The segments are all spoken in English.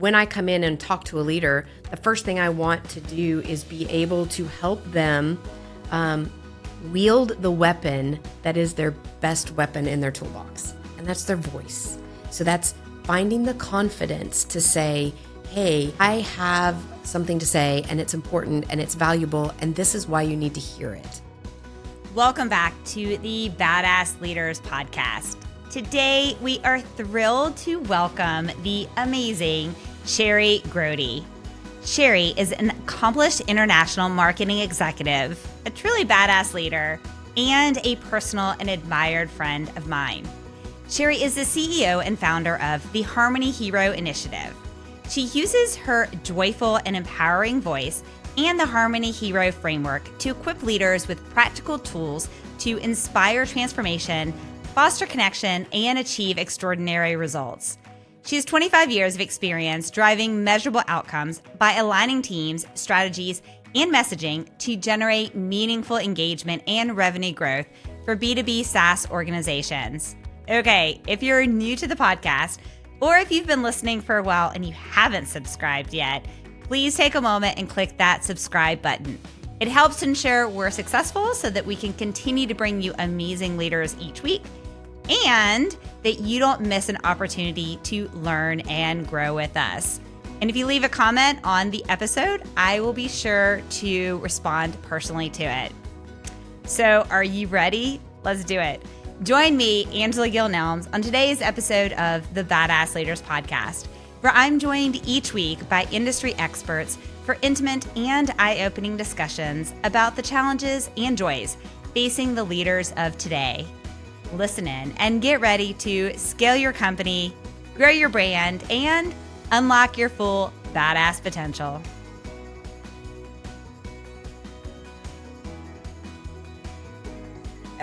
when I come in and talk to a leader, the first thing I want to do is be able to help them wield the weapon that is their best weapon in their toolbox, and that's their voice. So that's finding the confidence to say, hey, I have something to say, and it's important, and it's valuable, and this is why you need to hear it. Welcome back to the Badass Leaders Podcast. Today, we are thrilled to welcome the amazing Sherry Grote. Sherry is an accomplished international marketing executive, a truly badass leader, and a personal and admired friend of mine. Sherry is the CEO and founder of the Harmony Hero Initiative. She uses her joyful and empowering voice and the Harmony Hero framework to equip leaders with practical tools to inspire transformation, foster connection, and achieve extraordinary results. She has 25 years of experience driving measurable outcomes by aligning teams, strategies, and messaging to generate meaningful engagement and revenue growth for B2B SaaS organizations. Okay, if you're new to the podcast, or if you've been listening for a while and you haven't subscribed yet, please take a moment and click that subscribe button. It helps ensure we're successful so that we can continue to bring you amazing leaders each week, and that you don't miss an opportunity to learn and grow with us. And if you leave a comment on the episode, I will be sure to respond personally to it. So are you ready? Let's do it. Join me, Gill Nelms, on today's episode of the Badass Leaders Podcast, where I'm joined each week by industry experts for intimate and eye-opening discussions about the challenges and joys facing the leaders of today. Listen in and get ready to scale your company, grow your brand, and unlock your full badass potential.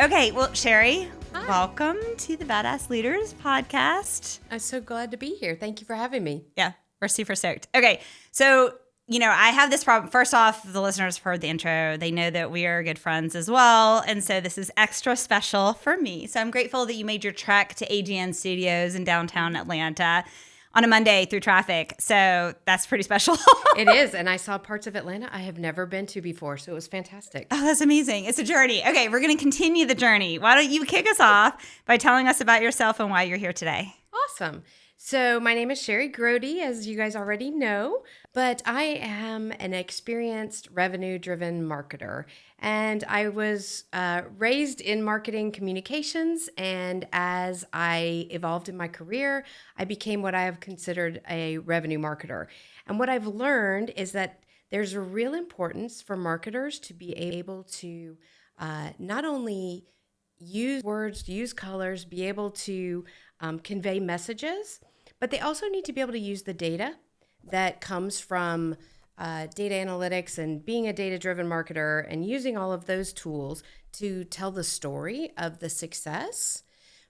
Okay, well, Sherry, Hi. Welcome to the Badass Leaders Podcast. I'm so glad to be here. Thank you for having me. Yeah, we're super stoked. Okay, so I have this problem. First off, the listeners have heard the intro. They know that we are good friends as well. And so this is extra special for me. So I'm grateful that you made your trek to AGN Studios in downtown Atlanta on a Monday through traffic. So that's pretty special. It is. And I saw parts of Atlanta I have never been to before. So it was fantastic. Oh, that's amazing. It's a journey. Okay, we're going to continue the journey. Why don't you kick us off by telling us about yourself and why you're here today? Awesome. So my name is Sherry Grote, as you guys already know, but I am an experienced revenue-driven marketer, and I was raised in marketing communications, and as I evolved in my career, I became what I have considered a revenue marketer. And what I've learned is that there's a real importance for marketers to be able to not only use words, use colors, be able to convey messages, but they also need to be able to use the data that comes from data analytics and being a data-driven marketer and using all of those tools to tell the story of the success.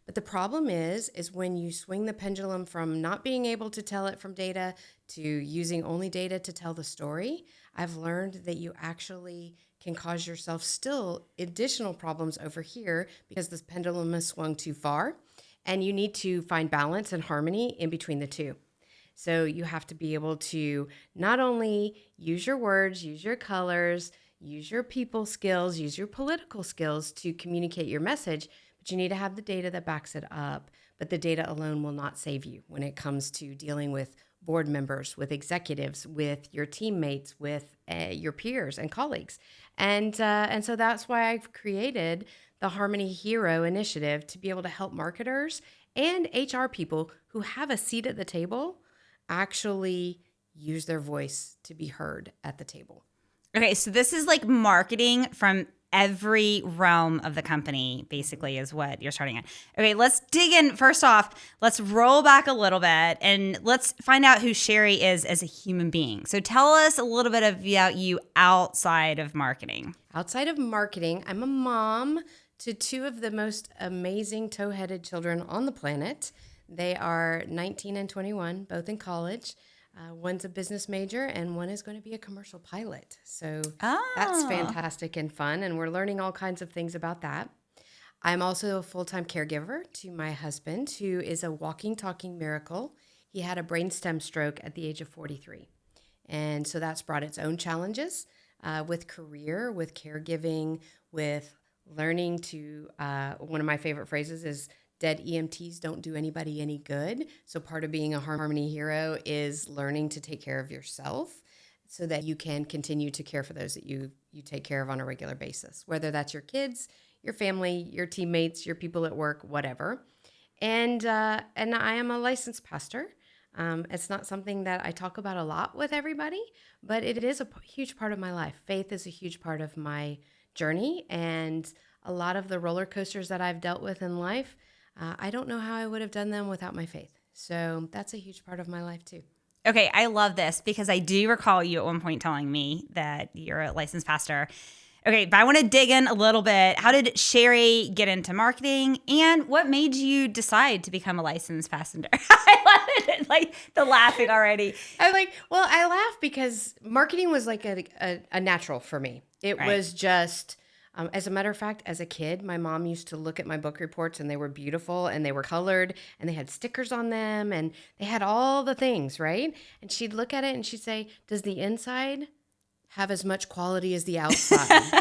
But the problem is when you swing the pendulum from not being able to tell it from data to using only data to tell the story, I've learned that you actually can cause yourself still additional problems over here because this pendulum has swung too far. And you need to find balance and harmony in between the two. So you have to be able to not only use your words, use your colors, use your people skills, use your political skills to communicate your message, but you need to have the data that backs it up. But the data alone will not save you when it comes to dealing with board members, with executives, with your teammates, with your peers and colleagues. And so that's why I've created the Harmony Hero Initiative to be able to help marketers and HR people who have a seat at the table actually use their voice to be heard at the table. Okay, so this is like marketing from every realm of the company, basically, is what you're starting at. Okay, let's dig in. First off, let's roll back a little bit and let's find out who Sherry is as a human being. So tell us a little bit about you outside of marketing. Outside of marketing, I'm a mom to two of the most amazing toe-headed children on the planet. They are 19 and 21, both in college. One's a business major and one is going to be a commercial pilot. So that's fantastic and fun, and we're learning all kinds of things about that. I'm also a full-time caregiver to my husband, who is a walking, talking miracle. He had a brainstem stroke at the age of 43. And so that's brought its own challenges with career, with caregiving, with learning to, one of my favorite phrases is dead EMTs don't do anybody any good. So part of being a Harmony hero is learning to take care of yourself so that you can continue to care for those that you take care of on a regular basis, whether that's your kids, your family, your teammates, your people at work, whatever. And I am a licensed pastor. It's not something that I talk about a lot with everybody, but it is a huge part of my life. Faith is a huge part of my journey, and a lot of the roller coasters that I've dealt with in life, I don't know how I would have done them without my faith. So that's a huge part of my life too. Okay, I love this because I do recall you at one point telling me that you're a licensed pastor. Okay, but I want to dig in a little bit. How did Sherry get into marketing, and what made you decide to become a licensed pastor? I love it, like the laughing already. I laugh because marketing was like a natural for me. It was just, as a matter of fact, as a kid, my mom used to look at my book reports and they were beautiful and they were colored and they had stickers on them and they had all the things, right? And she'd look at it and she'd say, does the inside have as much quality as the outside?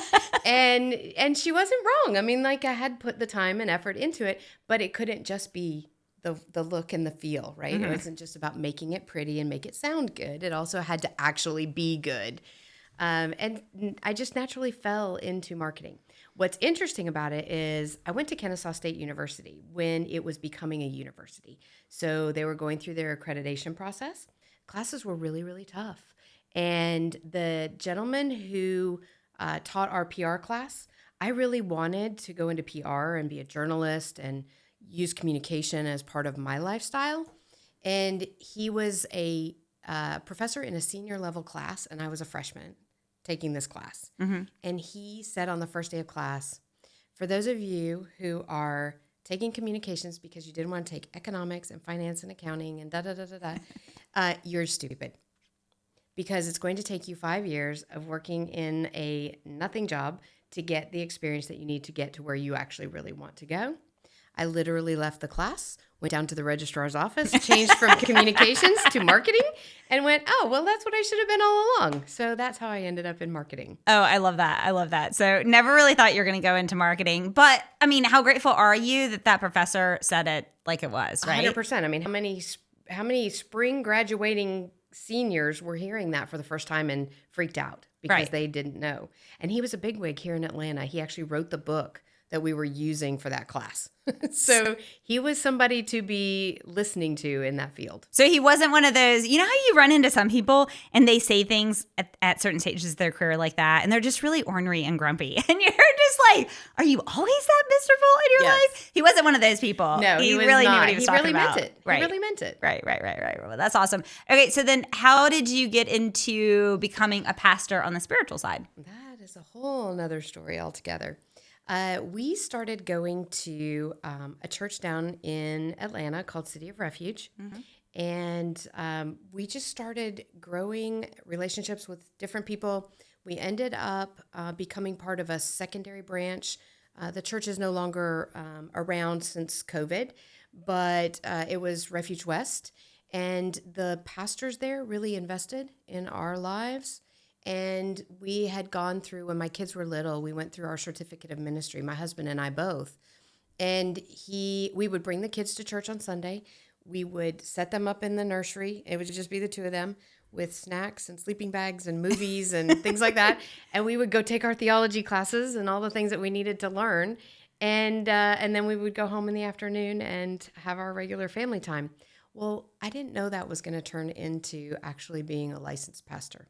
and she wasn't wrong. I mean, like I had put the time and effort into it, but it couldn't just be the look and the feel, right? Mm-hmm. It wasn't just about making it pretty and make it sound good. It also had to actually be good. And I just naturally fell into marketing. What's interesting about it is I went to Kennesaw State University when it was becoming a university. So they were going through their accreditation process. Classes were really, really tough. And the gentleman who taught our PR class, I really wanted to go into PR and be a journalist and use communication as part of my lifestyle. And he was a professor in a senior level class, and I was a freshman taking this class. Mm-hmm. And he said on the first day of class, for those of you who are taking communications because you didn't want to take economics and finance and accounting and you're stupid. Because it's going to take you 5 years of working in a nothing job to get the experience that you need to get to where you actually really want to go. I literally left the class, went down to the registrar's office, changed from communications to marketing, and went, oh, well, that's what I should have been all along. So that's how I ended up in marketing. Oh, I love that. I love that. So never really thought you were going to go into marketing. But, I mean, how grateful are you that professor said it like it was, right? 100%. I mean, how many spring graduating seniors were hearing that for the first time and freaked out because they didn't know. And he was a bigwig here in Atlanta. He actually wrote the book that we were using for that class. So he was somebody to be listening to in that field. So he wasn't one of those, you know how you run into some people and they say things at certain stages of their career like that, and they're just really ornery and grumpy. And you're just like, are you always that miserable in your life? He wasn't one of those people. No, he really not. knew what he was talking about. Meant it. Right. He really meant it. Right. Well, that's awesome. Okay, so then how did you get into becoming a pastor on the spiritual side? That is a whole nother story altogether. We started going to a church down in Atlanta called City of Refuge. Mm-hmm. And we just started growing relationships with different people. We ended up becoming part of a secondary branch. The church is no longer around since COVID, but it was Refuge West. And the pastors there really invested in our lives. And we had gone through, when my kids were little, we went through our certificate of ministry, my husband and I both. And we would bring the kids to church on Sunday. We would set them up in the nursery. It would just be the two of them with snacks and sleeping bags and movies and things like that. And we would go take our theology classes and all the things that we needed to learn. And then we would go home in the afternoon and have our regular family time. Well, I didn't know that was going to turn into actually being a licensed pastor.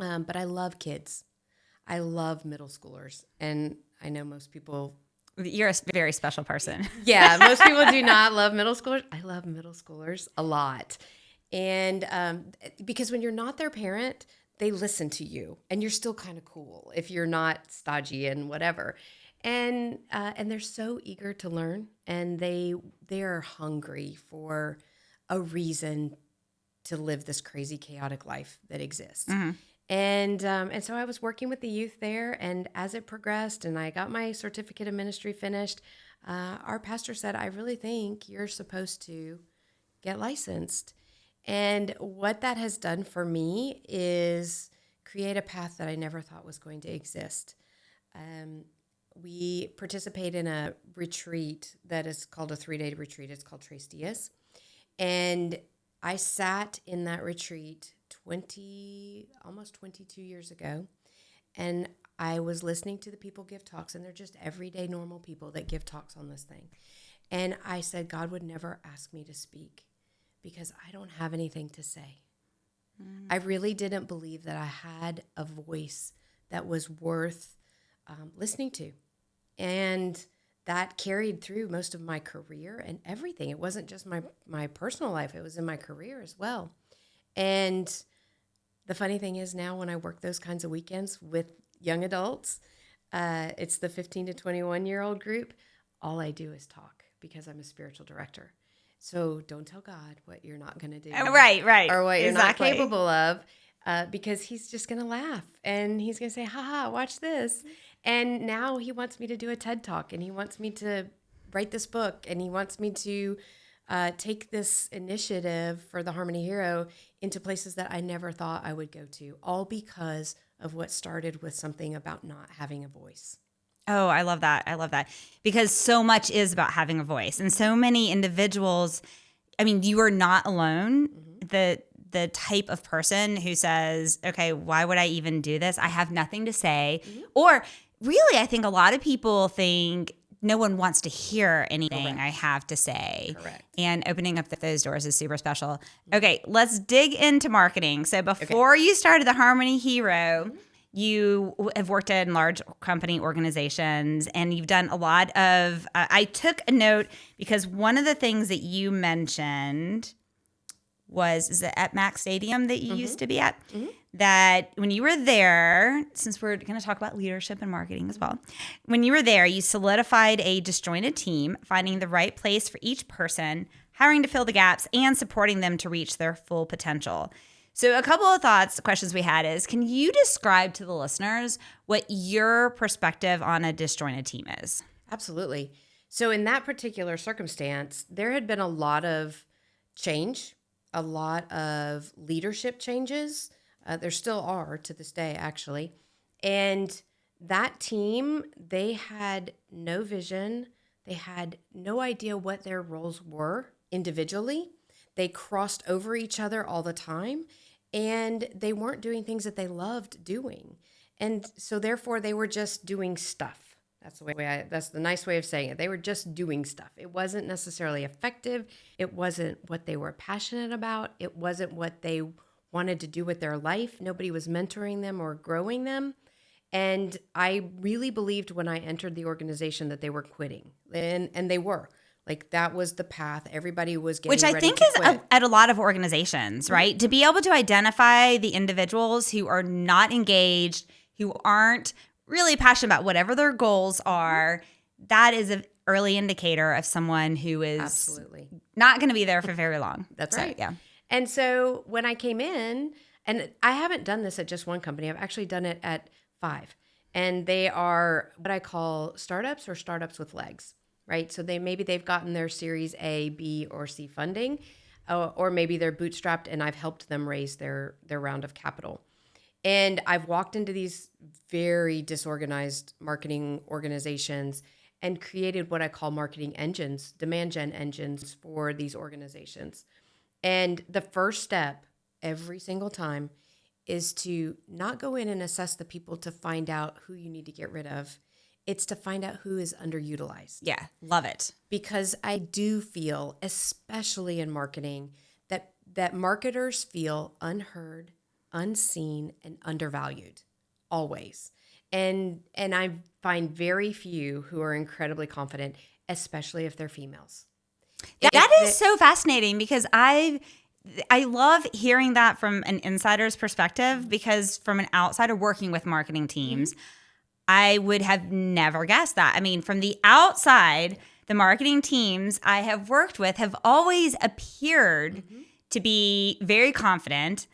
But I love kids. I love middle schoolers. And I know most people... You're a very special person. Yeah, most people do not love middle schoolers. I love middle schoolers a lot. And because when you're not their parent, they listen to you. And you're still kind of cool if you're not stodgy and whatever. And they're so eager to learn. And they're hungry for a reason to live this crazy, chaotic life that exists. Mm-hmm. And so I was working with the youth there, and as it progressed and I got my certificate of ministry finished, our pastor said, I really think you're supposed to get licensed. And what that has done for me is create a path that I never thought was going to exist. We participate in a retreat that is called a 3-day retreat. It's called Tres Dias. And I sat in that retreat almost 22 years ago. And I was listening to the people give talks, and they're just everyday normal people that give talks on this thing. And I said, God would never ask me to speak because I don't have anything to say. I really didn't believe that I had a voice that was worth listening to. And that carried through most of my career and everything. It wasn't just my personal life. It was in my career as well. And the funny thing is now when I work those kinds of weekends with young adults, it's the 15 to 21-year-old group, all I do is talk because I'm a spiritual director. So don't tell God what you're not going to do. Right. Or what you're exactly. not capable of, because he's just going to laugh and he's going to say, ha, watch this. And now he wants me to do a TED Talk, and he wants me to write this book, and he wants me to take this initiative for the Harmony Hero into places that I never thought I would go to, all because of what started with something about not having a voice. Oh, I love that. Because so much is about having a voice. And so many individuals, I mean, you are not alone. The type of person who says, okay, why would I even do this? I have nothing to say. Or really, I think a lot of people think no one wants to hear anything Correct. I have to say. Correct. And opening up those doors is super special. Okay, let's dig into marketing. So before you started the Harmony Hero, you have worked in large company organizations, and you've done a lot of, I took a note because one of the things that you mentioned is it at Mac Stadium that you used to be at? That when you were there, since we're going to talk about leadership and marketing as well, when you were there, you solidified a disjointed team, finding the right place for each person, hiring to fill the gaps, and supporting them to reach their full potential. So a couple of questions we had is, can you describe to the listeners what your perspective on a disjointed team is? Absolutely. So in that particular circumstance, there had been a lot of change, a lot of leadership changes. There still are to this day, actually. And that team, they had no vision. They had no idea what their roles were individually. They crossed over each other all the time, and they weren't doing things that they loved doing. And so therefore they were just doing stuff. That's the nice way of saying it. They were just doing stuff. It wasn't necessarily effective. It wasn't what they were passionate about. It wasn't what they wanted to do with their life. Nobody was mentoring them or growing them. And I really believed when I entered the organization that they were quitting. And they were. Like, that was the path. Everybody was getting ready to quit. Which I think is at a lot of organizations, right? To be able to identify the individuals who are not engaged, who aren't really passionate about whatever their goals are, that is an early indicator of someone who is absolutely not going to be there for very long. That's so, right. Yeah. And so when I came in, and I haven't done this at just one company, I've actually done it at 5. And they are what I call startups or startups with legs, right? So they've gotten their Series A, B, or C funding, or maybe they're bootstrapped and I've helped them raise their round of capital. And I've walked into these very disorganized marketing organizations and created what I call marketing engines, demand gen engines for these organizations. And the first step every single time is to not go in and assess the people to find out who you need to get rid of. It's to find out who is underutilized. Yeah, love it. Because I do feel, especially in marketing, that marketers feel unheard, unseen, and undervalued always. And I find very few who are incredibly confident, especially if they're females. That is so fascinating because I love hearing that from an insider's perspective, because from an outsider working with marketing teams, I would have never guessed that. I mean, from the outside, the marketing teams I have worked with have always appeared to be very confident.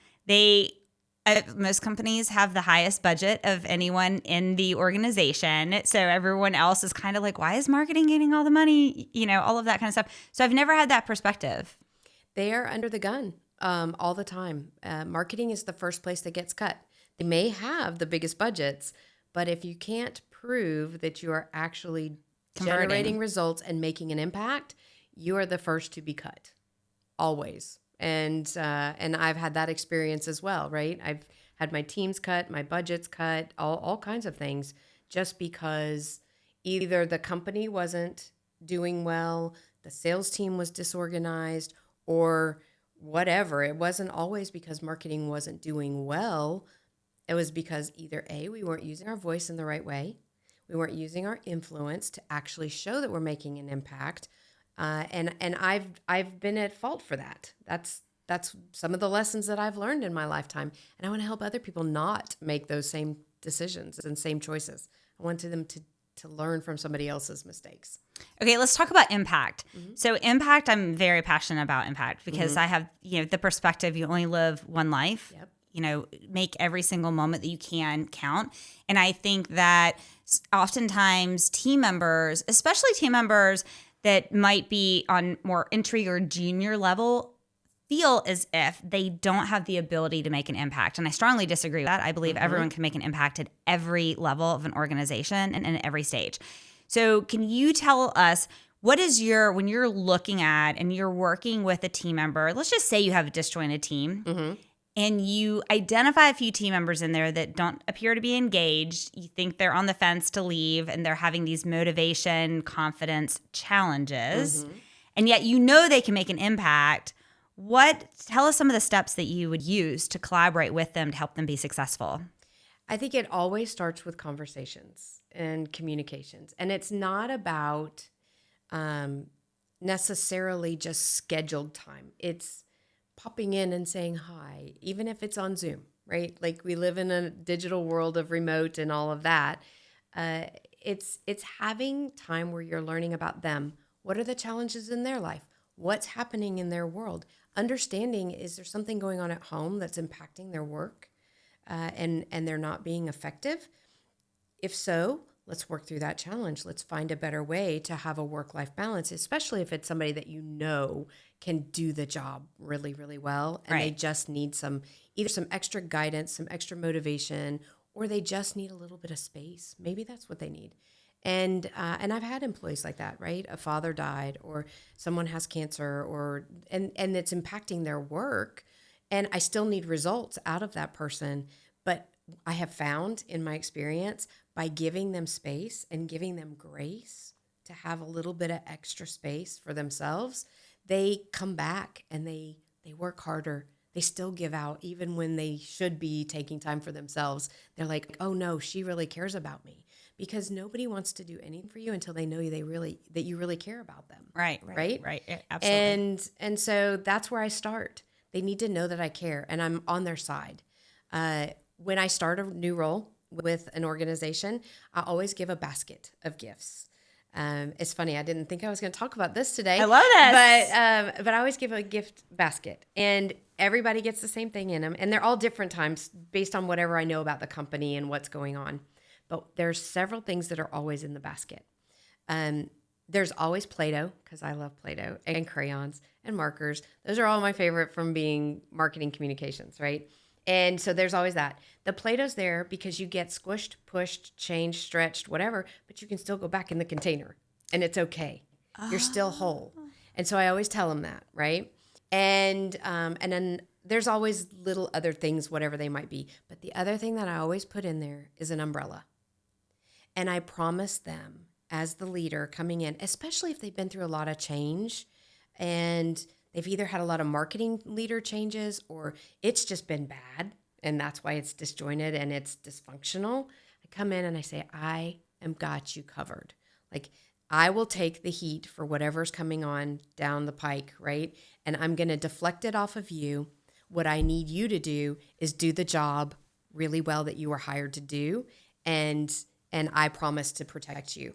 Most companies have the highest budget of anyone in the organization. So everyone else is kind of like, why is marketing getting all the money? You know, all of that kind of stuff. So I've never had that perspective. They are under the gun all the time. Marketing is the first place that gets cut. They may have the biggest budgets, but if you can't prove that you are actually generating results and making an impact, you are the first to be cut, always. And I've had that experience as well, right? I've had my teams cut, my budgets cut, all kinds of things, just because either the company wasn't doing well, the sales team was disorganized, or whatever. It wasn't always because marketing wasn't doing well. It was because either A, we weren't using our voice in the right way, we weren't using our influence to actually show that we're making an impact, and I've been at fault for that. That's some of the lessons that I've learned in my lifetime, and I want to help other people not make those same decisions and same choices. I wanted them to learn from somebody else's mistakes. Okay, let's talk about impact. So impact, I'm very passionate about impact because I have, the perspective you only live one life. Yep. Make every single moment that you can count. And I think that oftentimes team members, especially team members that might be on more entry or junior level, feel as if they don't have the ability to make an impact. And I strongly disagree with that. I believe everyone can make an impact at every level of an organization and at every stage. So can you tell us, what is when you're looking at and you're working with a team member, let's just say you have a disjointed team, and you identify a few team members in there that don't appear to be engaged, you think they're on the fence to leave, and they're having these motivation, confidence challenges, and yet they can make an impact. Tell us some of the steps that you would use to collaborate with them to help them be successful. I think it always starts with conversations and communications. And it's not about necessarily just scheduled time. It's popping in and saying hi, even if it's on Zoom, right? Like, we live in a digital world of remote and all of that. It's having time where you're learning about them. What are the challenges in their life? What's happening in their world? Understanding, is there something going on at home that's impacting their work and they're not being effective? If so, let's work through that challenge. Let's find a better way to have a work-life balance, especially if it's somebody that can do the job really, really well, and they just need either some extra guidance, some extra motivation, or they just need a little bit of space. Maybe that's what they need. And I've had employees like that, right? A father died, or someone has cancer, and it's impacting their work, and I still need results out of that person. But I have found in my experience, by giving them space and giving them grace to have a little bit of extra space for themselves, they come back and they work harder. They still give out even when they should be taking time for themselves. They're like, oh no, she really cares about me. Because nobody wants to do anything for you until they know that you really care about them. Right. Yeah, absolutely. And so that's where I start. They need to know that I care and I'm on their side. When I start a new role with an organization, I always give a basket of gifts. It's funny, I didn't think I was going to talk about this today. I love this. But I always give a gift basket, and everybody gets the same thing in them. And they're all different times based on whatever I know about the company and what's going on. But there's several things that are always in the basket. There's always Play-Doh, because I love Play-Doh, and crayons and markers. Those are all my favorite from being marketing communications, right? And so there's always that. The Play-Doh's there because you get squished, pushed, changed, stretched, whatever, but you can still go back in the container, and it's okay. You're still whole. And so I always tell them that, right? And then there's always little other things, whatever they might be. But the other thing that I always put in there is an umbrella. And I promise them, as the leader coming in, especially if they've been through a lot of change and they've either had a lot of marketing leader changes or it's just been bad and that's why it's disjointed and it's dysfunctional. I come in and I say, I am got you covered. Like, I will take the heat for whatever's coming on down the pike, right? And I'm going to deflect it off of you. What I need you to do is do the job really well that you were hired to do. And I promise to protect you.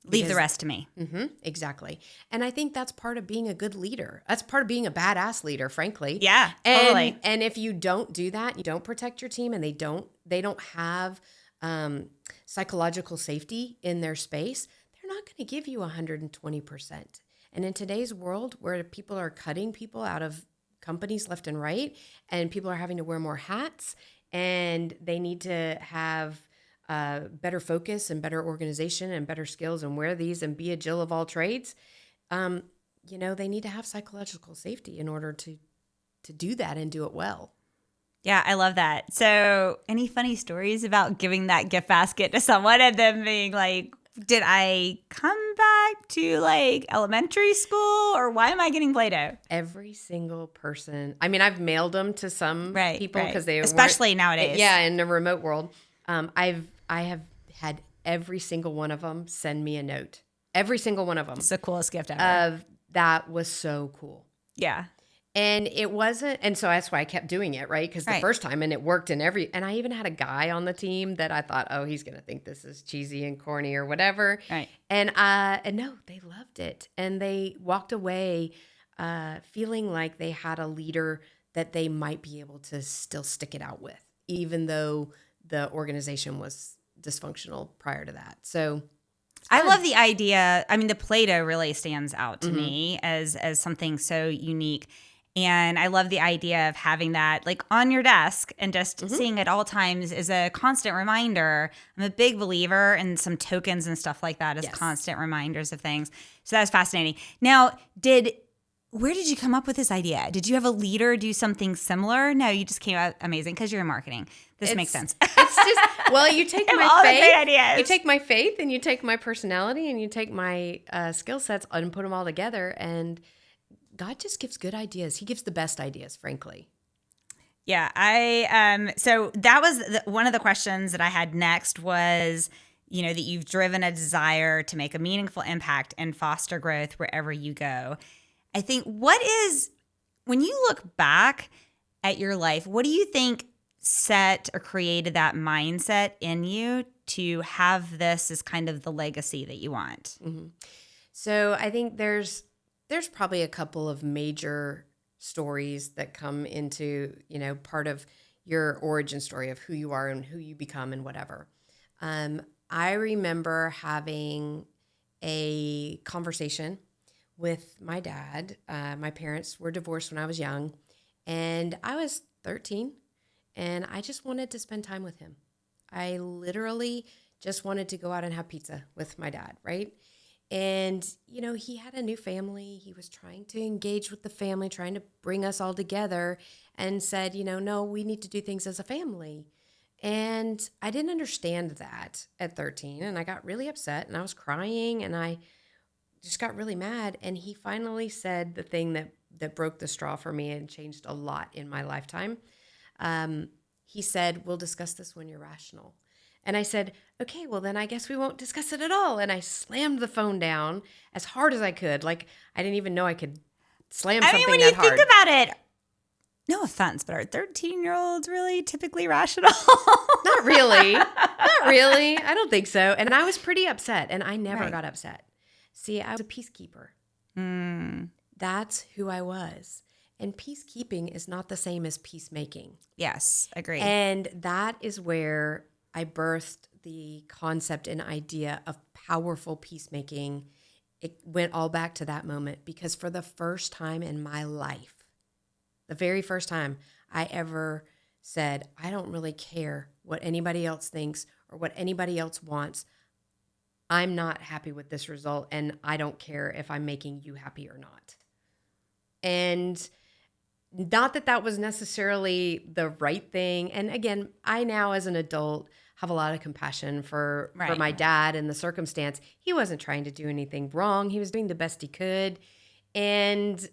Leave the rest to me. Exactly. And I think that's part of being a good leader. That's part of being a badass leader, frankly. Yeah, totally. And if you don't do that, you don't protect your team, and they don't have psychological safety in their space, they're not going to give you 120%. And in today's world where people are cutting people out of companies left and right, and people are having to wear more hats, and they need to have better focus and better organization and better skills and wear these and be a Jill of all trades, they need to have psychological safety in order to do that and do it well. Yeah, I love that. So any funny stories about giving that gift basket to someone and then being like, did I come back to like elementary school, or why am I getting Play-Doh? Every single person. I mean, I've mailed them to some people because they especially nowadays. Yeah, in the remote world. I have had every single one of them send me a note. Every single one of them. It's the coolest gift ever. That was so cool. Yeah. And it wasn't, and so that's why I kept doing it, right? Because the first time, and it worked and I even had a guy on the team that I thought, oh, he's going to think this is cheesy and corny or whatever. Right. And no, they loved it. And they walked away feeling like they had a leader that they might be able to still stick it out with, even though the organization was dysfunctional prior to that. So I love the idea. I mean, the Play-Doh really stands out to me as something so unique. And I love the idea of having that like on your desk and just seeing at all times is a constant reminder. I'm a big believer in some tokens and stuff like that as constant reminders of things. So that was fascinating. Now, where did you come up with this idea? Did you have a leader do something similar? No, you just came out amazing because you're in marketing. This makes sense. It's just, well, you take my all faith, the great ideas. You take my faith, and you take my personality, and you take my skill sets and put them all together, and God just gives good ideas. He gives the best ideas, frankly. Yeah, so that was one of the questions that I had next was, that you've driven a desire to make a meaningful impact and foster growth wherever you go. I think when you look back at your life, what do you think set or created that mindset in you to have this as kind of the legacy that you want? Mm-hmm. So I think there's probably a couple of major stories that come into, part of your origin story of who you are and who you become and whatever. I remember having a conversation with my dad. My parents were divorced when I was young, and I was 13, and I just wanted to spend time with him. I literally just wanted to go out and have pizza with my dad, right? And, he had a new family. He was trying to engage with the family, trying to bring us all together, and said, no, we need to do things as a family. And I didn't understand that at 13, and I got really upset, and I was crying, and I just got really mad. And he finally said the thing that broke the straw for me and changed a lot in my lifetime. He said, we'll discuss this when you're rational. And I said, okay, well, then I guess we won't discuss it at all. And I slammed the phone down as hard as I could. Like, I didn't even know I could slam something that hard. When you think about it, no offense, but are 13-year-olds really typically rational? Not really. Not really. I don't think so. And I was pretty upset, and I never got upset. See, I was a peacekeeper. That's who I was. And peacekeeping is not the same as peacemaking. Yes, agreed. And that is where I birthed the concept and idea of powerful peacemaking. It went all back to that moment because for the first time in my life, the very first time I ever said, I don't really care what anybody else thinks or what anybody else wants. I'm not happy with this result, and I don't care if I'm making you happy or not. And not that that was necessarily the right thing. And again, I now as an adult have a lot of compassion for my dad and the circumstance. He wasn't trying to do anything wrong. He was doing the best he could. And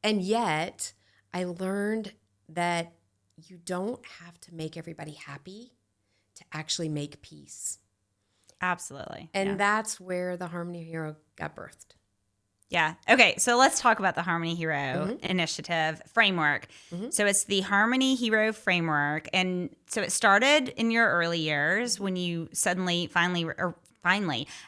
yet I learned that you don't have to make everybody happy to actually make peace. Absolutely. And that's where the Harmony Hero got birthed. Yeah. Okay. So let's talk about the Harmony Hero initiative framework. So it's the Harmony Hero framework. And so it started in your early years when you finally,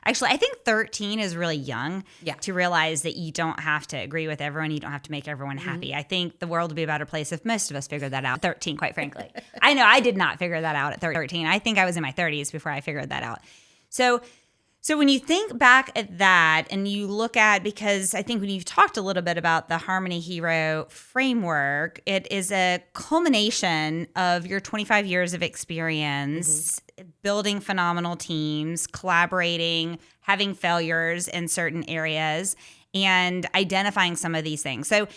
actually, I think 13 is really young to realize that you don't have to agree with everyone. You don't have to make everyone happy. I think the world would be a better place if most of us figured that out at 13, quite frankly. I know I did not figure that out at 13. I think I was in my 30s before I figured that out. So So when you think back at that and you look at, because I think when you've talked a little bit about the Harmony Hero framework, it is a culmination of your 25 years of experience building phenomenal teams, collaborating, having failures in certain areas, and identifying some of these things. So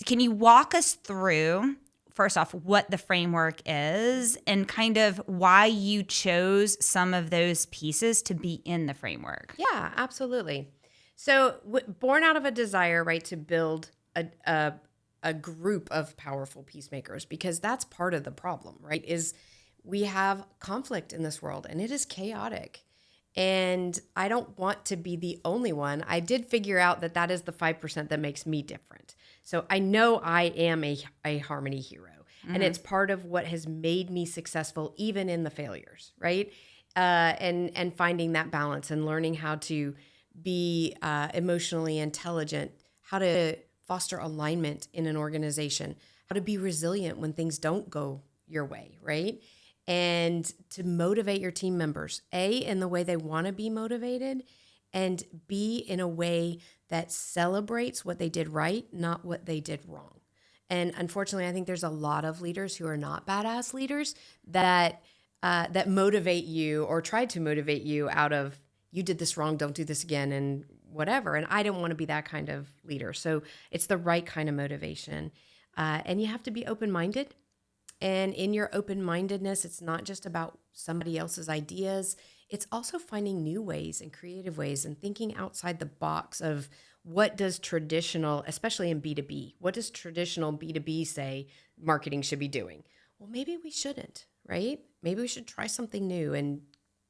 can you walk us through, first off, what the framework is and kind of why you chose some of those pieces to be in the framework? Yeah, absolutely. So, born out of a desire, right, to build a group of powerful peacemakers, because that's part of the problem, right? Is we have conflict in this world and it is chaotic. And I don't want to be the only one. I did figure out that that is the 5% that makes me different. So I know I am a harmony hero. And it's part of what has made me successful, even in the failures, right? And finding that balance and learning how to be emotionally intelligent, how to foster alignment in an organization, how to be resilient when things don't go your way, right? And to motivate your team members, A, in the way they want to be motivated, and B, in a way that celebrates what they did right, not what they did wrong. And unfortunately, I think there's a lot of leaders who are not badass leaders that motivate you or try to motivate you out of, you did this wrong, don't do this again, and whatever. And I don't want to be that kind of leader. So it's the right kind of motivation. And you have to be open-minded. And in your open-mindedness, it's not just about somebody else's ideas. It's also finding new ways and creative ways and thinking outside the box of what does traditional, especially in B2B, what does traditional B2B say marketing should be doing? Well, maybe we shouldn't, right? Maybe we should try something new and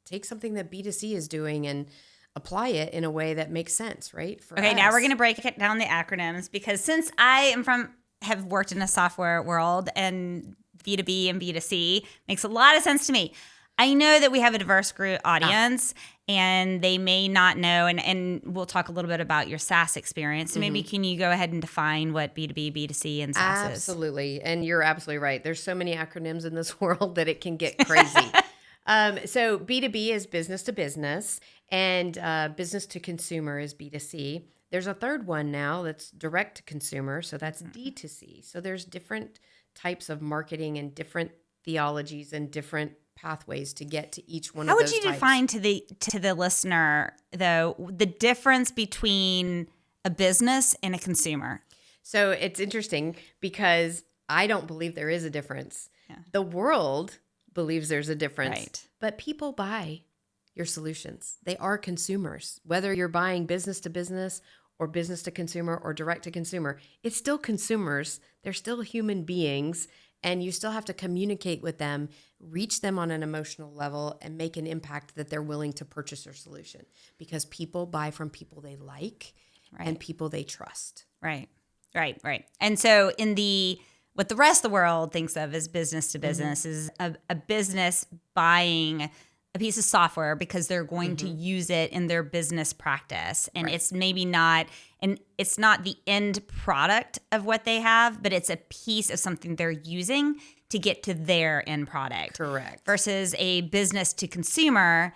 take something that B2C is doing and apply it in a way that makes sense, right? For Okay, us. now we're going to break it down the acronyms, because since have worked in a software world, and B2B and B2C makes a lot of sense to me. I know that we have a diverse group audience and they may not know, and we'll talk a little bit about your SaaS experience. So maybe can you go ahead and define what B2B, B2C, and SaaS is? Absolutely. And you're absolutely right. There's so many acronyms in this world that it can get crazy. So B2B is business to business, and business to consumer is B2C. There's a third one now that's direct to consumer. So that's D2C. So there's different types of marketing and different theologies and different pathways to get to each one of those types. How would you define to the listener, though, the difference between a business and a consumer? So it's interesting because I don't believe there is a difference. Yeah. The world believes there's a difference, Right. But people buy your solutions. They are consumers. Whether you're buying business to business or business to consumer or direct to consumer, it's still consumers. They're still human beings, and you still have to communicate with them, reach them on an emotional level, and make an impact that they're willing to purchase your solution, because people buy from people they like and people they trust. Right. And so what the rest of the world thinks of as business to business is a business buying a piece of software because they're going to use it in their business practice. And it's maybe not, and it's not the end product of what they have, but it's a piece of something they're using to get to their end product. Correct. Versus a business to consumer,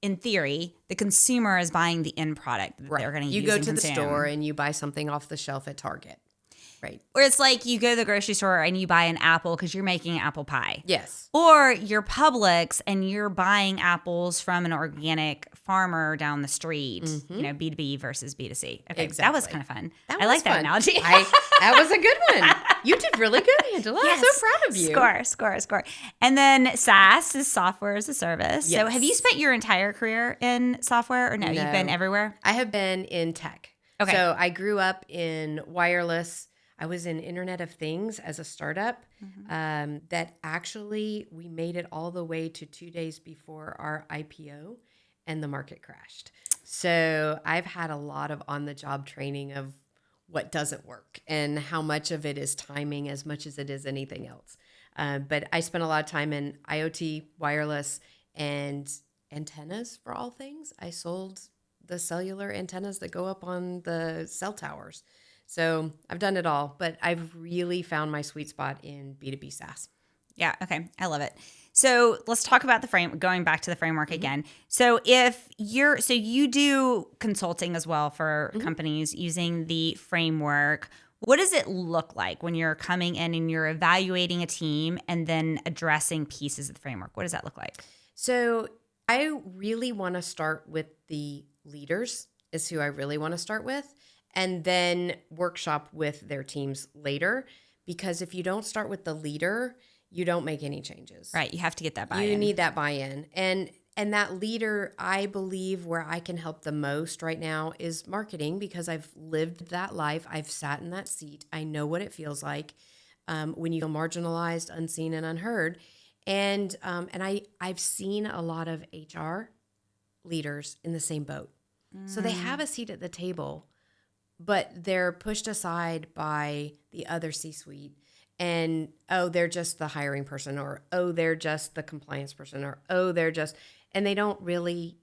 in theory, the consumer is buying the end product that they're going to use. You go and to the consume. store and you buy something off the shelf at Target. Right. Or it's like you go to the grocery store and you buy an apple because you're making apple pie. Yes. Or you're Publix and you're buying apples from an organic farmer down the street. You know, B2B versus B2C. Okay, Exactly. that was kind of fun. That I was like that fun. analogy. That was a good one. You did really good, Angela. Yes. I'm so proud of you. Score. And then SaaS is software as a service. So Yes. have you spent your entire career in software, or no? You've been everywhere? I have been in tech. Okay. So I grew up in wireless. I was in Internet of Things as a startup that actually we made it all the way to 2 days before our IPO, and the market crashed. So I've had a lot of on-the-job training of what doesn't work and how much of it is timing as much as it is anything else. But I spent a lot of time in IoT, wireless, and antennas for all things. I sold the cellular antennas that go up on the cell towers. So I've done it all, but I've really found my sweet spot in B2B SaaS. Yeah. Okay. I love it. So let's talk about going back to the framework again. So so you do consulting as well for companies using the framework. What does it look like when you're coming in and you're evaluating a team and then addressing pieces of the framework? What does that look like? So I really want to start with the leaders is who I really want to start with, and then workshop with their teams later. Because if you don't start with the leader, you don't make any changes. Right. You have to get that buy-in. You need that buy-in. And that leader, I believe where I can help the most right now is marketing, because I've lived that life. I've sat in that seat. I know what it feels like when you feel marginalized, unseen, and unheard. And I've seen a lot of HR leaders in the same boat. So they have a seat at the table, but they're pushed aside by the other C-suite. And, oh, they're just the hiring person, or, oh, they're just the compliance person, or, oh, and they don't really,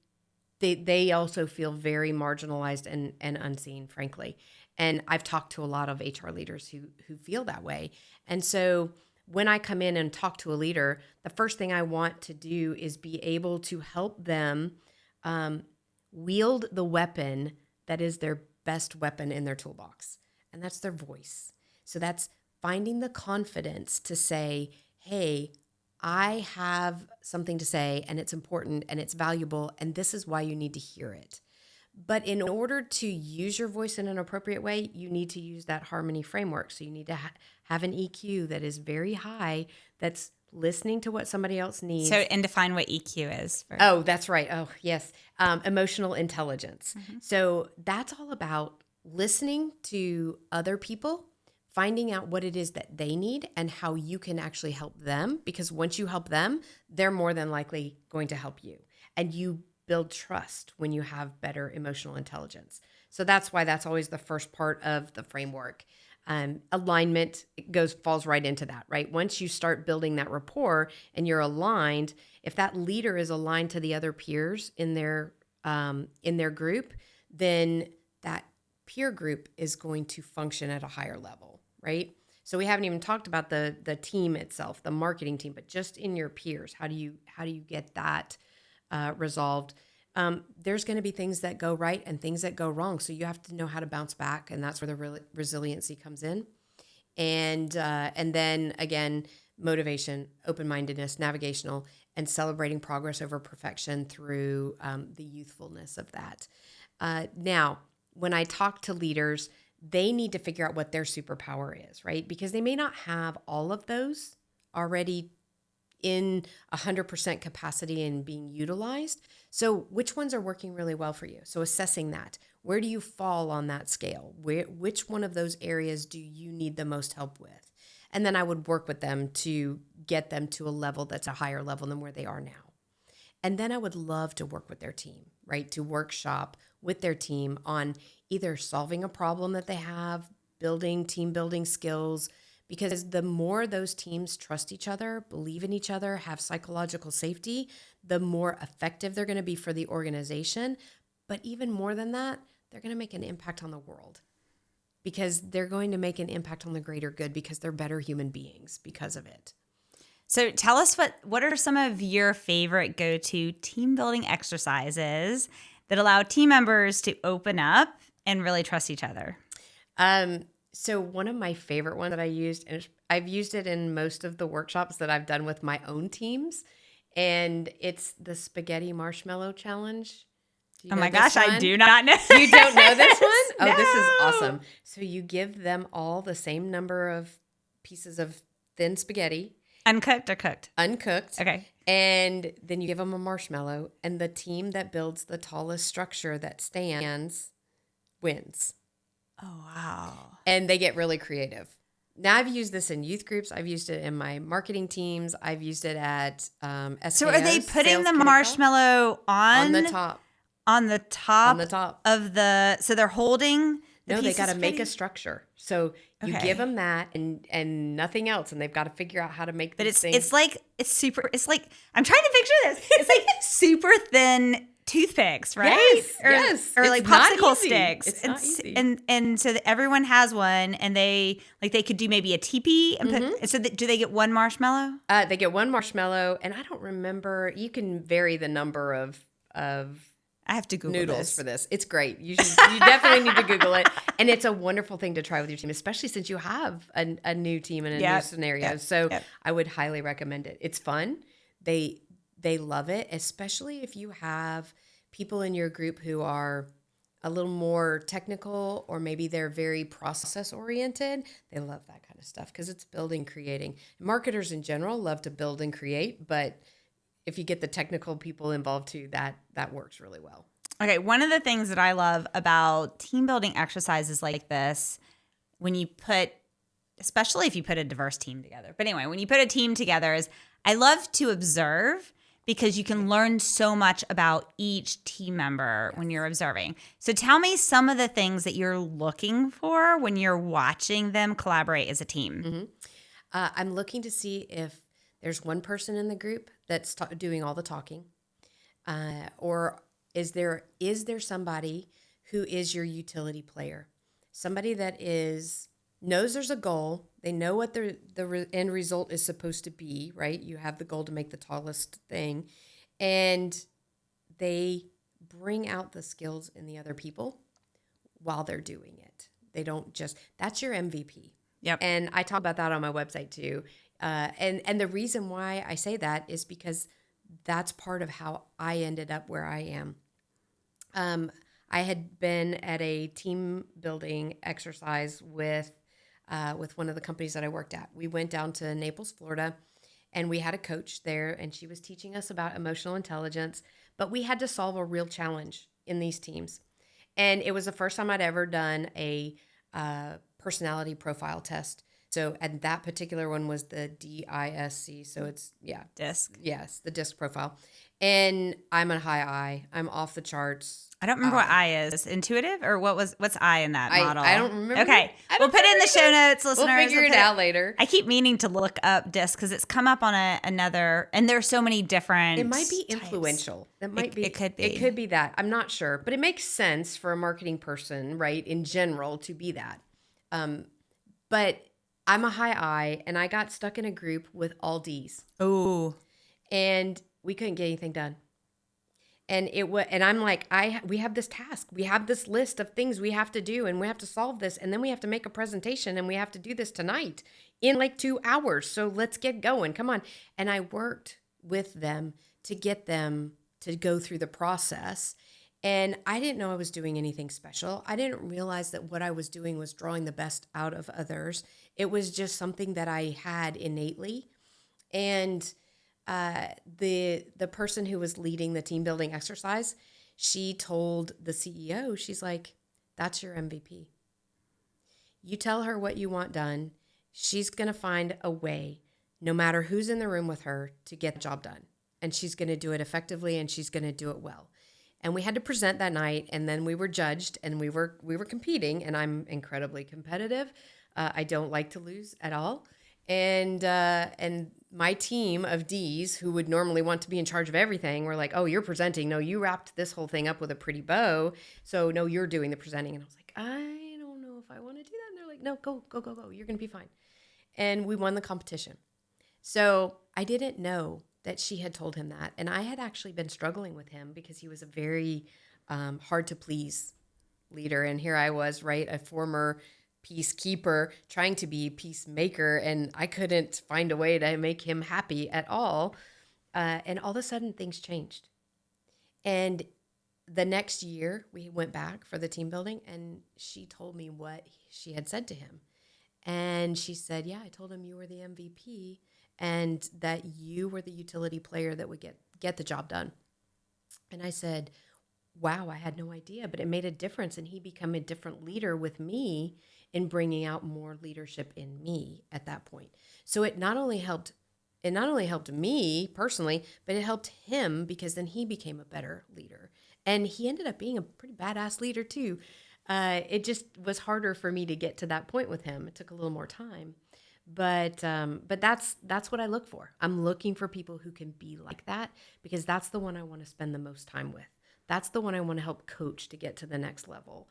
they also feel very marginalized and unseen, frankly. And I've talked to a lot of HR leaders who feel that way. And so when I come in and talk to a leader, the first thing I want to do is be able to help them wield the weapon that is their best weapon in their toolbox, and that's their voice. So that's finding the confidence to say, hey, I have something to say, and it's important, and it's valuable, and this is why you need to hear it. But in order to use your voice in an appropriate way, you need to use that harmony framework. So you need to have an EQ that is very high, that's listening to what somebody else needs. So, and define what EQ is. Oh, that's right. Oh, yes. Emotional intelligence. So that's all about listening to other people, finding out what it is that they need and how you can actually help them. Because once you help them, they're more than likely going to help you. And you build trust when you have better emotional intelligence. So that's why that's always the first part of the framework. Alignment falls right into that, right? Once you start building that rapport and you're aligned, if that leader is aligned to the other peers in their group, then that peer group is going to function at a higher level, right? So we haven't even talked about the team itself, the marketing team, but just in your peers, how do you get that resolved? There's going to be things that go right and things that go wrong. So you have to know how to bounce back, and that's where the resiliency comes in. And then again, motivation, open-mindedness, navigational, and celebrating progress over perfection through the youthfulness of that. Now, when I talk to leaders, they need to figure out what their superpower is, right? Because they may not have all of those already in 100% capacity and being utilized. So which ones are working really well for you? So assessing that. Where do you fall on that scale? Which one of those areas do you need the most help with? And then I would work with them to get them to a level that's a higher level than where they are now. And then I would love to work with their team, right? To workshop with their team on either solving a problem that they have, team building skills, because the more those teams trust each other, believe in each other, have psychological safety, the more effective they're going to be for the organization. But even more than that, they're going to make an impact on the world, because they're going to make an impact on the greater good, because they're better human beings because of it. So tell us what are some of your favorite go-to team building exercises that allow team members to open up and really trust each other? So one of my favorite ones that I used, and I've used it in most of the workshops that I've done with my own teams, and it's the spaghetti marshmallow challenge. Oh my gosh, I do not know. You don't know this one? Oh, No. This is awesome. So you give them all the same number of pieces of thin spaghetti. Uncooked or cooked? Uncooked. Okay. And then you give them a marshmallow, and the team that builds the tallest structure that stands wins. Oh, wow. And they get really creative. Now, I've used this in youth groups. I've used it in my marketing teams. I've used it at SKS. So are they putting the Sales marshmallow on the top? On the top? On the top. Of the, so they're holding the No, they piece got to of make spaghetti? a structure. So you give them that and nothing else, and they've got to figure out how to make But these things. it's like, I'm trying to picture this. It's like super thin toothpicks, right? Yes, Or, yes. or It's like not popsicle easy. sticks. It's not easy. And so that everyone has one, and they could do maybe a teepee and put. So do they get one marshmallow? They get one marshmallow, and I don't remember. You can vary the number of I have to Google noodles this. for this. It's great. You definitely need to Google it, and it's a wonderful thing to try with your team, especially since you have a new team and a new scenario. So I would highly recommend it. It's fun. They love it, especially if you have people in your group who are a little more technical, or maybe they're very process oriented. They love that kind of stuff because it's building, creating. Marketers in general love to build and create, but if you get the technical people involved too, that works really well. Okay, one of the things that I love about team building exercises like this, when you put, especially if you put a diverse team together, but anyway, when you put a team together, is I love to observe, because you can learn so much about each team member when you're observing. So tell me some of the things that you're looking for when you're watching them collaborate as a team. I'm looking to see if there's one person in the group that's doing all the talking, or is there somebody who is your utility player, somebody that knows there's a goal, they know what the end result is supposed to be, right? You have the goal to make the tallest thing, and they bring out the skills in the other people while they're doing it. They don't just, that's your MVP. Yep. And I talk about that on my website too. And the reason why I say that is because that's part of how I ended up where I am. I had been at a team building exercise with one of the companies that I worked at. We went down to Naples, Florida, and we had a coach there, and she was teaching us about emotional intelligence, but we had to solve a real challenge in these teams. And it was the first time I'd ever done a personality profile test. So, and that particular one was the DISC. So it's, DISC. Yes, the DISC profile. And I'm a high I. I'm off the charts. I don't remember what I is. Intuitive, or what's I in that model? I don't remember. Okay. We'll put it in the show notes, listeners. We'll figure it out later. I keep meaning to look up DISC because it's come up on another, and there's so many different. It might be types. Influential. That might be. It could be. It could be that. I'm not sure, but it makes sense for a marketing person, right, in general, to be that. But I'm a high I, and I got stuck in a group with all Ds. Ooh. And we couldn't get anything done. And I'm like, we have this task. We have this list of things we have to do, and we have to solve this, and then we have to make a presentation, and we have to do this tonight in like 2 hours. So let's get going. Come on. And I worked with them to get them to go through the process. And I didn't know I was doing anything special. I didn't realize that what I was doing was drawing the best out of others. It was just something that I had innately. And the person who was leading the team building exercise, she told the CEO, she's like, that's your MVP. You tell her what you want done. She's going to find a way, no matter who's in the room with her, to get the job done. And she's going to do it effectively, and she's going to do it well. And we had to present that night, and then we were judged, and we were competing, and I'm incredibly competitive. I don't like to lose at all. And my team of Ds, who would normally want to be in charge of everything, were like, oh, you're presenting. No, you wrapped this whole thing up with a pretty bow. So no, you're doing the presenting. And I was like, I don't know if I want to do that. And they're like, no, go. You're going to be fine. And we won the competition. So I didn't know that she had told him that. And I had actually been struggling with him because he was a very hard to please leader. And here I was, right, a former peacekeeper trying to be peacemaker, and I couldn't find a way to make him happy at all. And all of a sudden things changed. And the next year we went back for the team building, and she told me what she had said to him. And she said, yeah, I told him you were the MVP and that you were the utility player that would get the job done. And I said, wow, I had no idea, but it made a difference. And he became a different leader with me in bringing out more leadership in me at that point. So it not only helped me personally, but it helped him because then he became a better leader. And he ended up being a pretty badass leader too. It just was harder for me to get to that point with him. It took a little more time. But that's what I look for. I'm looking for people who can be like that because that's the one I want to spend the most time with. That's the one I want to help coach to get to the next level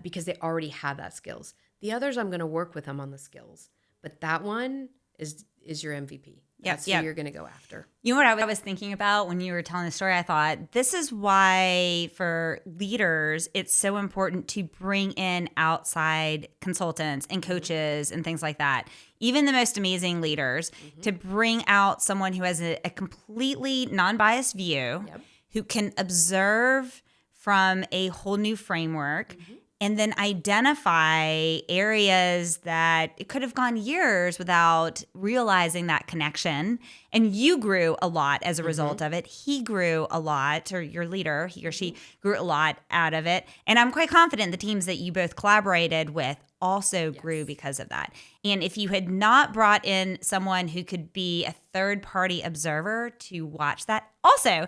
because they already have that skills. The others, I'm going to work with them on the skills. But that one is your MVP. That's who you're going to go after. You know what I was thinking about when you were telling the story? I thought this is why for leaders, it's so important to bring in outside consultants and coaches and things like that. Even the most amazing leaders, to bring out someone who has a completely non-biased view, who can observe from a whole new framework, and then identify areas that it could have gone years without realizing that connection. And you grew a lot as a result of it. He grew a lot, or your leader, he or she grew a lot out of it. And I'm quite confident the teams that you both collaborated with also grew because of that. And if you had not brought in someone who could be a third-party observer to watch that, also,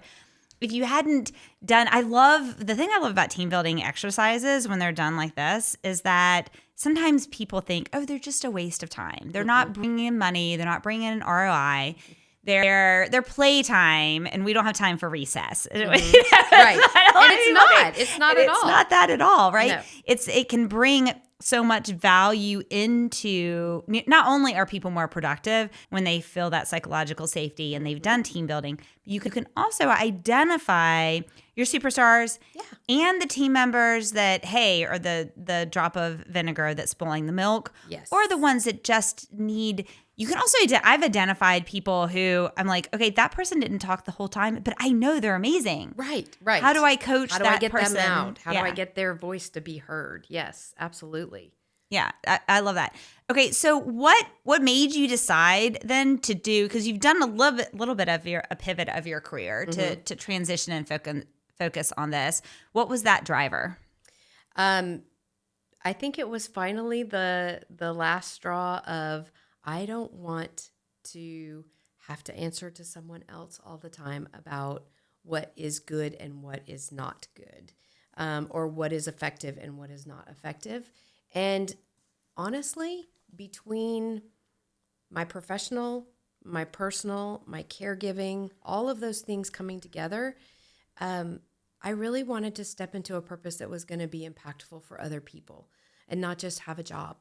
if you hadn't done, the thing I love about team building exercises when they're done like this is that sometimes people think, oh, they're just a waste of time. They're not bringing in money. They're not bringing in ROI. They're playtime, and we don't have time for recess. Right. And it's not. It's not at all. It's not that at all, right? No. It can bring so much value into, not only are people more productive when they feel that psychological safety and they've done team building, you can also identify your superstars and the team members that, hey, are the drop of vinegar that's spoiling the milk, or the ones that just need. You can also, I've identified people who I'm like, okay, that person didn't talk the whole time, but I know they're amazing. Right. How do I coach that person? How do I get them out? How do I get their voice to be heard? Yes, absolutely. Yeah, I love that. Okay, so what made you decide then to do, because you've done a little bit of a pivot of your career to transition and focus on this. What was that driver? I think it was finally the last straw of, I don't want to have to answer to someone else all the time about what is good and what is not good, or what is effective and what is not effective. And honestly, between my professional, my personal, my caregiving, all of those things coming together, I really wanted to step into a purpose that was going to be impactful for other people and not just have a job.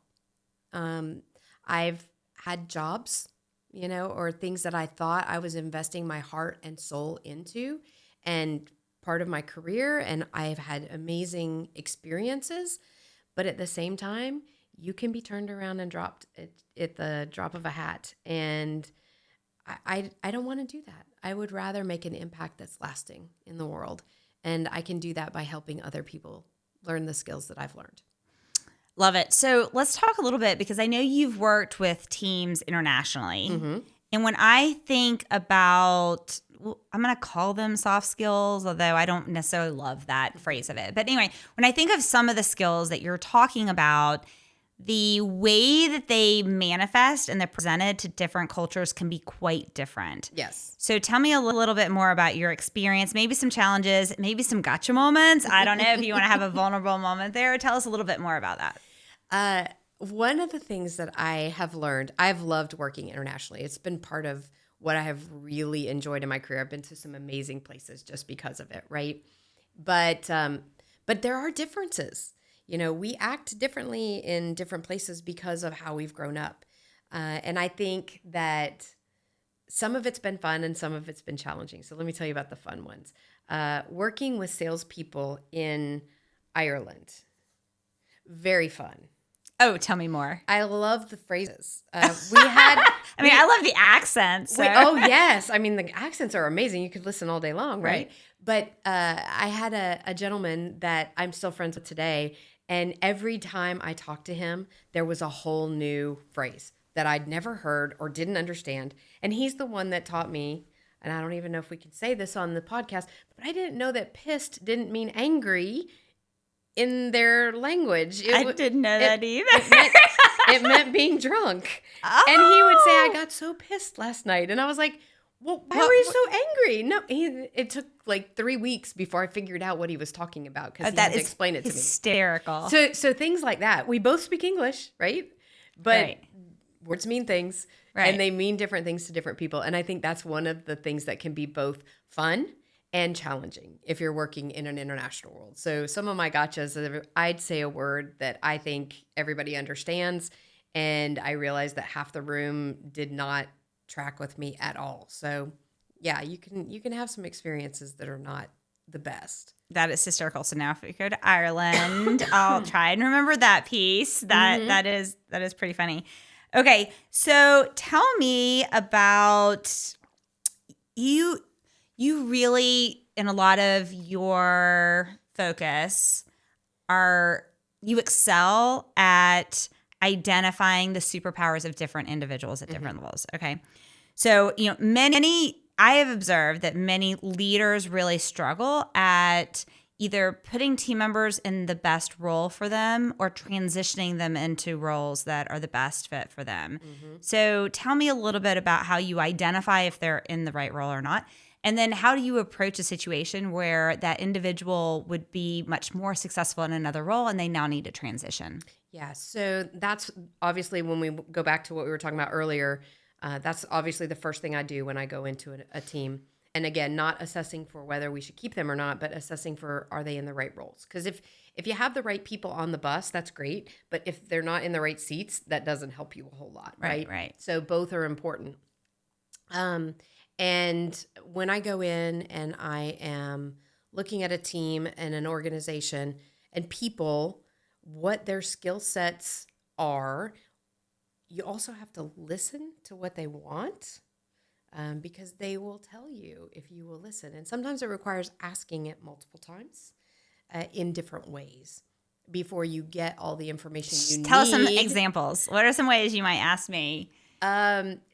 I've had jobs, or things that I thought I was investing my heart and soul into, and part of my career, and I've had amazing experiences. But at the same time, you can be turned around and dropped at the drop of a hat. And I don't want to do that. I would rather make an impact that's lasting in the world. And I can do that by helping other people learn the skills that I've learned. Love it. So let's talk a little bit, because I know you've worked with teams internationally. And when I think about, I'm going to call them soft skills, although I don't necessarily love that phrase of it. But anyway, when I think of some of the skills that you're talking about, the way that they manifest and they're presented to different cultures can be quite different. Yes. So tell me a little bit more about your experience, maybe some challenges, maybe some gotcha moments. I don't know if you want to have a vulnerable moment there. Tell us a little bit more about that. One of the things that I have learned, I've loved working internationally. It's been part of what I have really enjoyed in my career. I've been to some amazing places just because of it, right? But there are differences. We act differently in different places because of how we've grown up. And I think that some of it's been fun and some of it's been challenging. So let me tell you about the fun ones. Working with salespeople in Ireland, very fun. Oh, tell me more. I love the phrases. We had. I love the accents. So. Oh, yes. The accents are amazing. You could listen all day long, right? But I had a gentleman that I'm still friends with today. And every time I talked to him, there was a whole new phrase that I'd never heard or didn't understand. And he's the one that taught me, and I don't even know if we can say this on the podcast, but I didn't know that pissed didn't mean angry in their language. I didn't know that either. It meant being drunk. Oh. And he would say, I got so pissed last night. And I was like, well, why were you so angry? No, it took like 3 weeks before I figured out what he was talking about, because he had to explain it to me. Hysterical. So things like that. We both speak English, right? But words mean things, and they mean different things to different people. And I think that's one of the things that can be both fun and challenging if you're working in an international world. So some of my gotchas, I'd say a word that I think everybody understands, and I realized that half the room did not track with me at all. So yeah, you can have some experiences that are not the best. That is hysterical. So now if we go to Ireland, I'll try and remember that piece. That is pretty funny. Okay, so tell me about you. You really, in a lot of your focus, you excel at identifying the superpowers of different individuals at different levels. Okay. So, many, I have observed that many leaders really struggle at either putting team members in the best role for them or transitioning them into roles that are the best fit for them. So tell me a little bit about how you identify if they're in the right role or not. And then how do you approach a situation where that individual would be much more successful in another role and they now need to transition? Yeah, so that's obviously when we go back to what we were talking about earlier. That's obviously the first thing I do when I go into a team. And again, not assessing for whether we should keep them or not, but assessing for are they in the right roles? Because if you have the right people on the bus, that's great. But if they're not in the right seats, that doesn't help you a whole lot, right? Right. So both are important. And when I go in and I am looking at a team and an organization and people, what their skill sets are, you also have to listen to what they want, because they will tell you if you will listen. And sometimes it requires asking it multiple times in different ways before you get all the information you need. Tell us some examples. What are some ways you might ask me?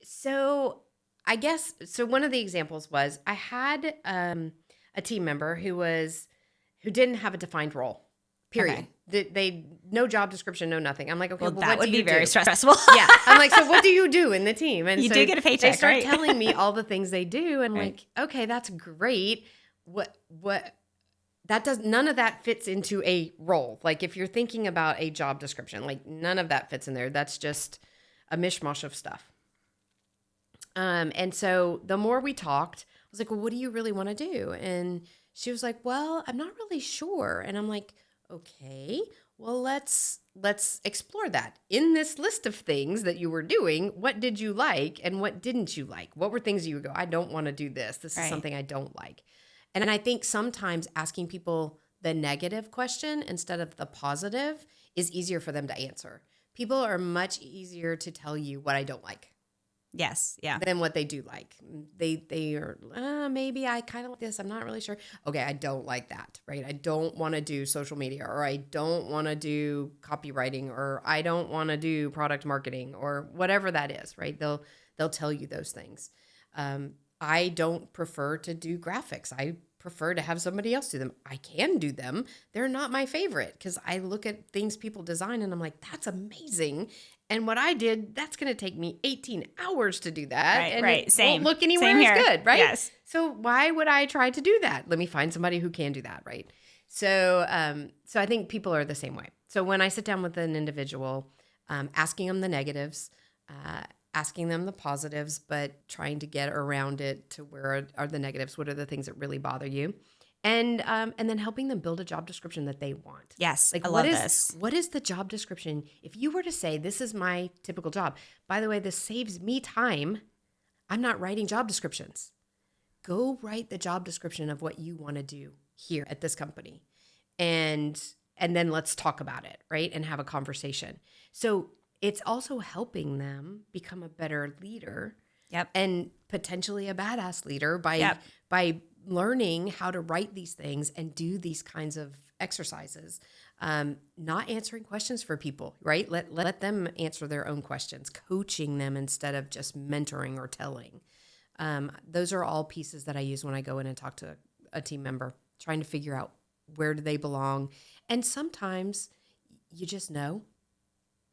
So I guess, so one of the examples was I had a team member who didn't have a defined role, period. Okay. They no job description, no nothing. I'm like, okay, well, That what would do be you very do? stressful. Yeah. I'm like, so what do you do in the team? And You so do get a paycheck, they start right? telling me all the things they do. And I'm Right. like, okay, that's great. What that does, none of that fits into a role. Like if you're thinking about a job description, like none of that fits in there. That's just a mishmash of stuff. And so the more we talked, I was like, well, what do you really want to do? And she was like, well, I'm not really sure. And I'm like, okay, well, let's explore that. In this list of things that you were doing, what did you like and what didn't you like? What were things you would go, I don't want to do this. This is Right. something I don't like. And I think sometimes asking people the negative question instead of the positive is easier for them to answer. People are much easier to tell you what I don't like Yes. Yeah. than what they do like. They are, maybe I kind of like this. I'm not really sure. Okay, I don't like that, right? I don't want to do social media, or I don't want to do copywriting, or I don't want to do product marketing, or whatever that is, right? They'll tell you those things. I don't prefer to do graphics. I prefer to have somebody else do them. I can do them. They're not my favorite because I look at things people design and I'm like, that's amazing. And what I did, that's going to take me 18 hours to do that. Right, and right. It Same. won't look anywhere Same as here. good, right? Yes. So why would I try to do that? Let me find somebody who can do that, right? So I think people are the same way. So when I sit down with an individual, asking them the negatives, asking them the positives, but trying to get around it to where are the negatives? What are the things that really bother you? And then helping them build a job description that they want. Yes. Like I love this. what is the job description? If you were to say, this is my typical job, by the way, this saves me time. I'm not writing job descriptions. Go write the job description of what you want to do here at this company. And then let's talk about it, right? And have a conversation. So it's also helping them become a better leader. Yep. And potentially a badass leader by learning how to write these things and do these kinds of exercises. Not answering questions for people, right? Let them answer their own questions, coaching them instead of just mentoring or telling. Those are all pieces that I use when I go in and talk to a team member, trying to figure out where do they belong. And sometimes you just know.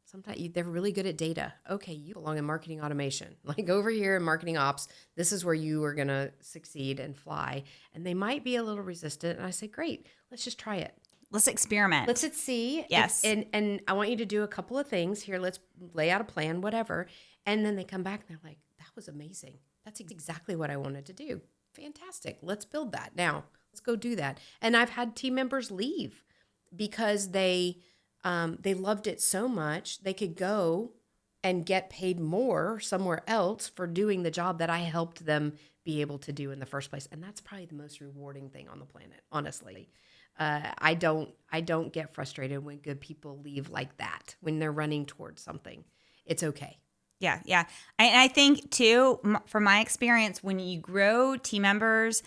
Sometimes they're really good at data. Okay, you belong in marketing automation. Like over here in marketing ops, this is where you are going to succeed and fly. And they might be a little resistant. And I say, great, let's just try it. Let's experiment. Let's see. Yes. And I want you to do a couple of things here. Let's lay out a plan, whatever. And then they come back and they're like, that was amazing. That's exactly what I wanted to do. Fantastic. Let's build that. Now, let's go do that. And I've had team members leave because they loved it so much they could go and get paid more somewhere else for doing the job that I helped them be able to do in the first place. And that's probably the most rewarding thing on the planet, honestly. I don't get frustrated when good people leave like that, when they're running towards something. It's okay. Yeah, yeah. And I think too, from my experience, when you grow team members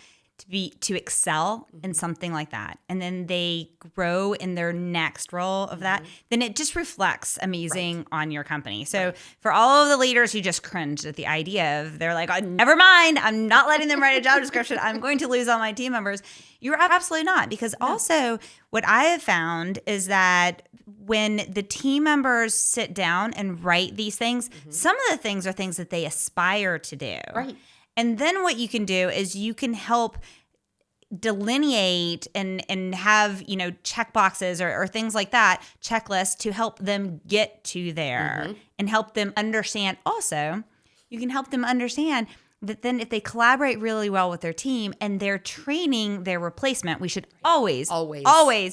to excel in something like that, and then they grow in their next role of that, then it just reflects amazing on your company. So for all of the leaders who just cringed at the idea of, they're like, oh, never mind, I'm not letting them write a job description, I'm going to lose all my team members. You're absolutely not. Because also what I have found is that when the team members sit down and write these things, some of the things are things that they aspire to do. Right. And then what you can do is you can help delineate and have, check boxes or things like that, checklists to help them get to there and help them understand. Also, you can help them understand that then if they collaborate really well with their team and they're training their replacement, we should always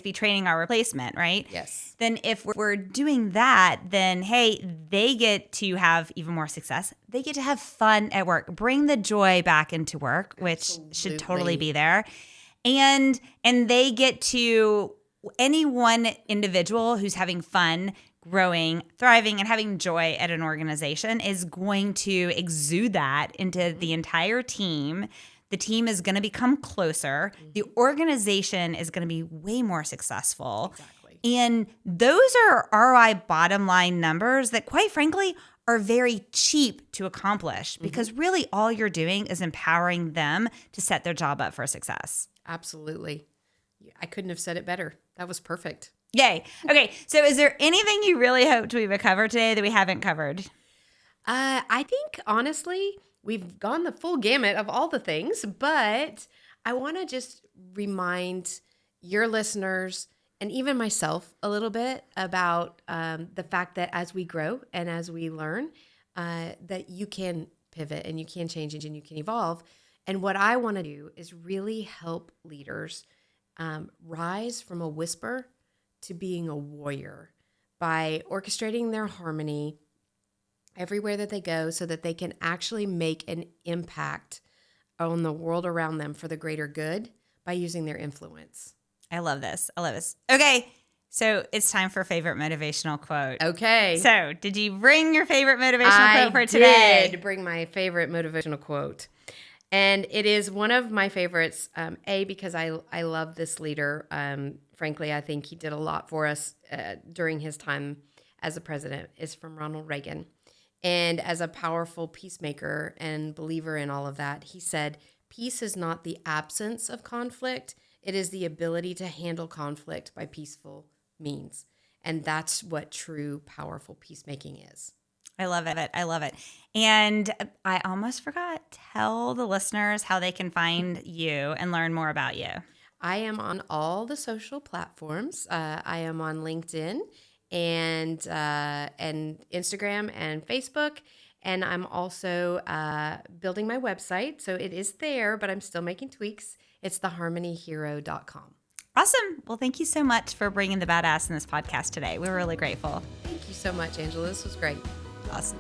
be training our replacement, right? Yes. Then if we're doing that, then hey, they get to have even more success. They get to have fun at work. Bring the joy back into work, which should totally be there. And they get to, any one individual who's having fun, growing, thriving, and having joy at an organization is going to exude that into the entire team. The team is going to become closer. The organization is going to be way more successful. Exactly. And those are ROI bottom line numbers that, quite frankly, are very cheap to accomplish because really all you're doing is empowering them to set their job up for success. Absolutely. I couldn't have said it better. That was perfect. Yay. Okay. So is there anything you really hoped we would cover today that we haven't covered? I think, honestly, we've gone the full gamut of all the things, but I want to just remind your listeners and even myself a little bit about the fact that as we grow and as we learn, that you can pivot and you can change and you can evolve. And what I want to do is really help leaders rise from a whisper to being a warrior by orchestrating their harmony everywhere that they go so that they can actually make an impact on the world around them for the greater good by using their influence. I love this. Okay. So it's time for favorite motivational quote. Okay. So did you bring your favorite motivational quote for today? I did bring my favorite motivational quote. And it is one of my favorites, because I love this leader. Frankly, I think he did a lot for us during his time as a president. It's from Ronald Reagan. And as a powerful peacemaker and believer in all of that, he said, peace is not the absence of conflict. It is the ability to handle conflict by peaceful means. And that's what true, powerful peacemaking is. I love it. And I almost forgot, tell the listeners how they can find you and learn more about you. I am on all the social platforms. I am on LinkedIn and Instagram and Facebook. And I'm also building my website. So it is there, but I'm still making tweaks. It's theharmonyhero.com. Awesome. Well, thank you so much for bringing the badass in this podcast today. We're really grateful. Thank you so much, Angela. This was great. Awesome.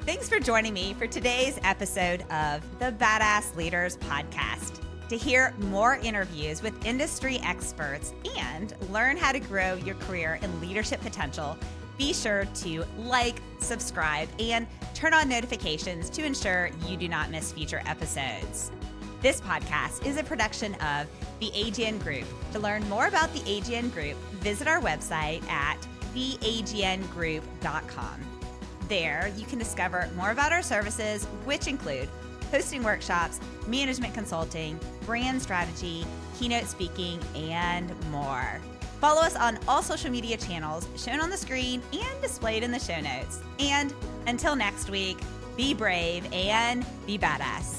Thanks for joining me for today's episode of the Badass Leaders Podcast. To hear more interviews with industry experts and learn how to grow your career and leadership potential, be sure to like, subscribe, and turn on notifications to ensure you do not miss future episodes. This podcast is a production of the AGN Group. To learn more about the AGN Group, visit our website at theagnGroup.com. There, you can discover more about our services, which include hosting workshops, management consulting, brand strategy, keynote speaking, and more. Follow us on all social media channels shown on the screen and displayed in the show notes. And until next week, be brave and be badass.